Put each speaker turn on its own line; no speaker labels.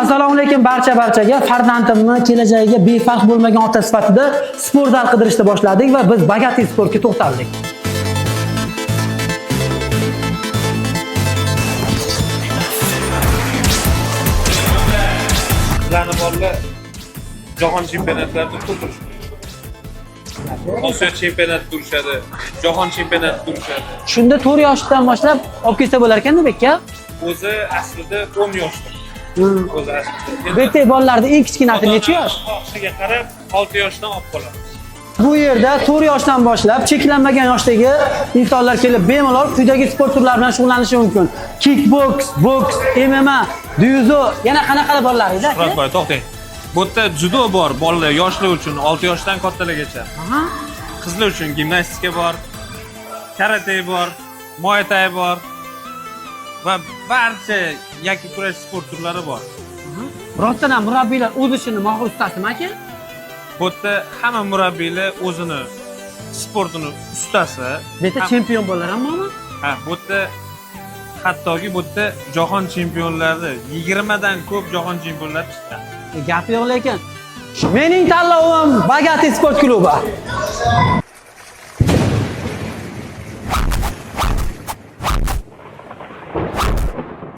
Assalomu alaykum barchaga. Farzandimni kelajagiga befarq bo'lmagan ota sifatida sport zal qidirishni boshladik va biz Bogatiy sportga to'xtaldik.
Qizlarni bolalar jahon chempionatlarida to'p urishadi. Osiyo chempionatida urishadi, jahon chempionatida urishadi.
Shunda 4 yoshdan boshlab olib kelsa bo'lar ekan, Beka?
O'zi aslida 10 yoshda. O'zi aslida.
BT bolalarning eng kichkinasi necha yosh?
Xohishiga qarab 6 yoshdan olib qoladi.
Bu yerda 4 yoshdan boshlab cheklanmagan yoshdagi insonlar kelib bemalol quyidagi sport turlari bilan shug'ullanishi mumkin. Kickbox, boks, MMA, dzyudo, yana qanaqa bolalar edi?
Suhratboy, to'xtang. Bu yerda judo bor, bolalar, yoshlar uchun 6 yoshdan kattalargacha. Qizlar uchun gimnastika bor, karate bor, muay thai bor va barcha yakka kurash sport turlari bor.
Rostdan ham murabbiylar o'z ishini mohir ustasimi aka?
Bu yerda hamma murabbiylar o'zini sportini ustasi.
Beta chempion bolalar ham bormi?
Ha, bu yerda hattoki bu yerda jahon chempionlari 20 dan ko'p jahon chempionlari chiqqan.
Gap yo'q lekin. Mening tanlovim Bogatiy sport klubi.